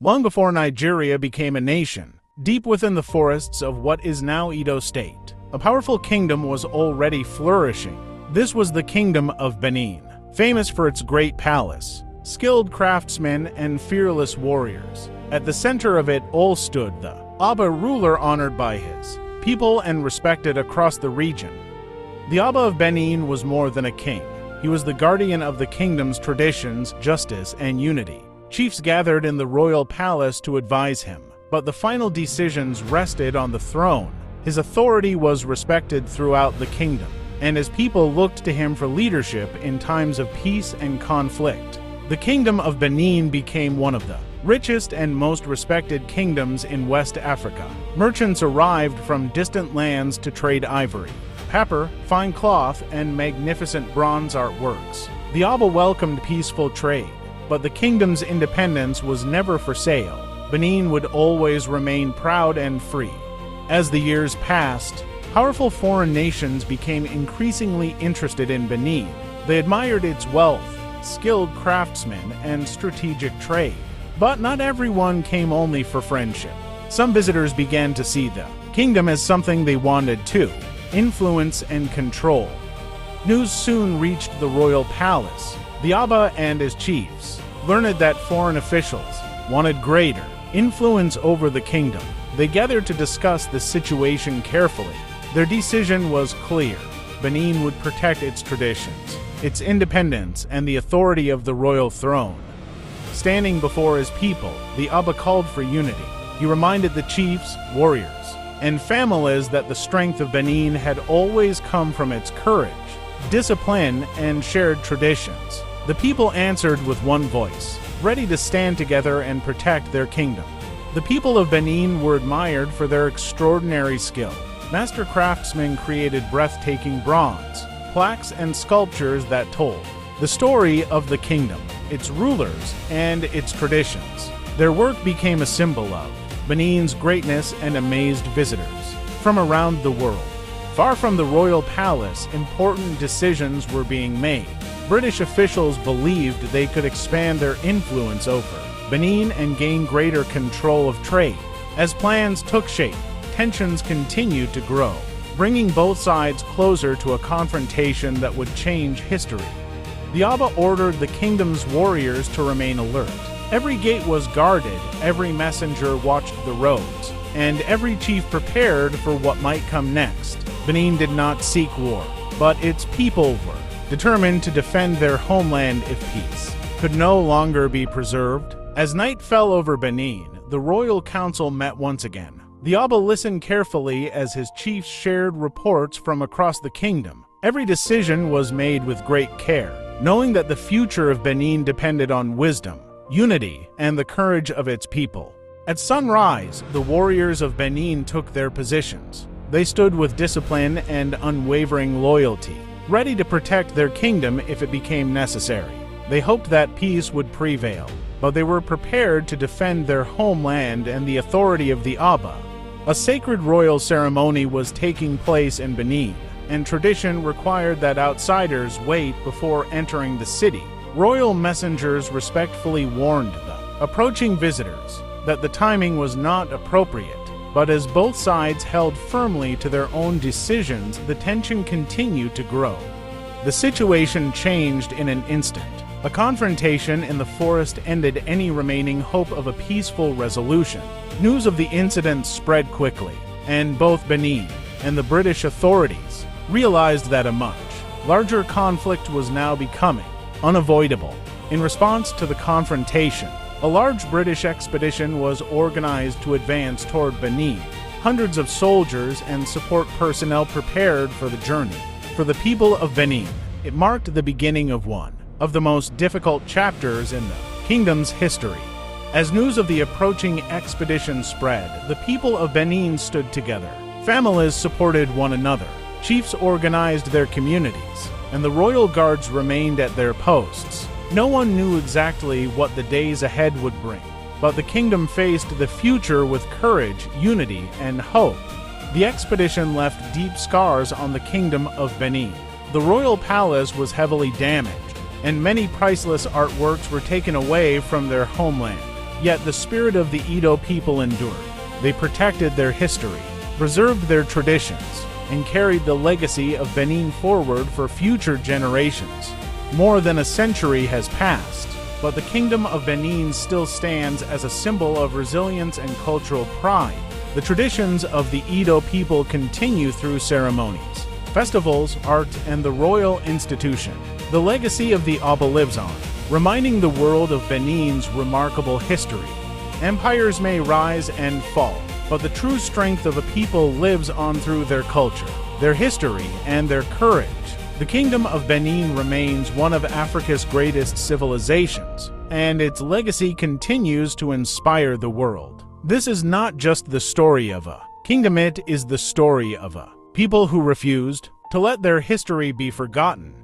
Long before Nigeria became a nation, deep within the forests of what is now Edo State, a powerful kingdom was already flourishing. This was the Kingdom of Benin, famous for its great palace, skilled craftsmen, and fearless warriors. At the center of it all stood the Oba ruler, honored by his people and respected across the region. The Oba of Benin was more than a king. He was the guardian of the kingdom's traditions, justice, and unity. Chiefs gathered in the royal palace to advise him, but the final decisions rested on the throne. His authority was respected throughout the kingdom, and his people looked to him for leadership in times of peace and conflict. The Kingdom of Benin became one of the richest and most respected kingdoms in West Africa. Merchants arrived from distant lands to trade ivory, pepper, fine cloth, and magnificent bronze artworks. The Oba welcomed peaceful trade, but the kingdom's independence was never for sale. Benin would always remain proud and free. As the years passed, powerful foreign nations became increasingly interested in Benin. They admired its wealth, skilled craftsmen, and strategic trade. But not everyone came only for friendship. Some visitors began to see the kingdom as something they wanted too: influence and control. News soon reached the royal palace. The Oba and his chiefs learned that foreign officials wanted greater influence over the kingdom. They gathered to discuss the situation carefully. Their decision was clear: Benin would protect its traditions, its independence, and the authority of the royal throne. Standing before his people, the Oba called for unity. He reminded the chiefs, warriors, and families that the strength of Benin had always come from its courage, discipline, and shared traditions. The people answered with one voice, ready to stand together and protect their kingdom. The people of Benin were admired for their extraordinary skill. Master craftsmen created breathtaking bronze, plaques, and sculptures that told the story of the kingdom, its rulers, and its traditions. Their work became a symbol of Benin's greatness and amazed visitors from around the world. Far from the royal palace, important decisions were being made. British officials believed they could expand their influence over Benin and gain greater control of trade. As plans took shape, tensions continued to grow, bringing both sides closer to a confrontation that would change history. The Oba ordered the kingdom's warriors to remain alert. Every gate was guarded, every messenger watched the roads, and every chief prepared for what might come next. Benin did not seek war, but its people were determined to defend their homeland if peace could no longer be preserved. As night fell over Benin, the royal council met once again. The Oba listened carefully as his chiefs shared reports from across the kingdom. Every decision was made with great care, knowing that the future of Benin depended on wisdom, unity, and the courage of its people. At sunrise, the warriors of Benin took their positions. They stood with discipline and unwavering loyalty, ready to protect their kingdom if it became necessary. They hoped that peace would prevail, but they were prepared to defend their homeland and the authority of the Oba. A sacred royal ceremony was taking place in Benin, and tradition required that outsiders wait before entering the city. Royal messengers respectfully warned the approaching visitors that the timing was not appropriate, but as both sides held firmly to their own decisions, the tension continued to grow. The situation changed in an instant. A confrontation in the forest ended any remaining hope of a peaceful resolution. News of the incident spread quickly, and both Benin and the British authorities realized that a much larger conflict was now becoming unavoidable. In response to the confrontation, a large British expedition was organized to advance toward Benin. Hundreds of soldiers and support personnel prepared for the journey. For the people of Benin, it marked the beginning of one of the most difficult chapters in the kingdom's history. As news of the approaching expedition spread, the people of Benin stood together. Families supported one another. Chiefs organized their communities, and the royal guards remained at their posts. No one knew exactly what the days ahead would bring, but the kingdom faced the future with courage, unity, and hope. The expedition left deep scars on the Kingdom of Benin. The royal palace was heavily damaged, and many priceless artworks were taken away from their homeland. Yet the spirit of the Edo people endured. They protected their history, preserved their traditions, and carried the legacy of Benin forward for future generations. More than a century has passed, but the Kingdom of Benin still stands as a symbol of resilience and cultural pride. The traditions of the Edo people continue through ceremonies, festivals, art, and the royal institution. The legacy of the Oba lives on, reminding the world of Benin's remarkable history. Empires may rise and fall, but the true strength of a people lives on through their culture, their history, and their courage. The Kingdom of Benin remains one of Africa's greatest civilizations, and its legacy continues to inspire the world. This is not just the story of a kingdom, it is the story of a people who refused to let their history be forgotten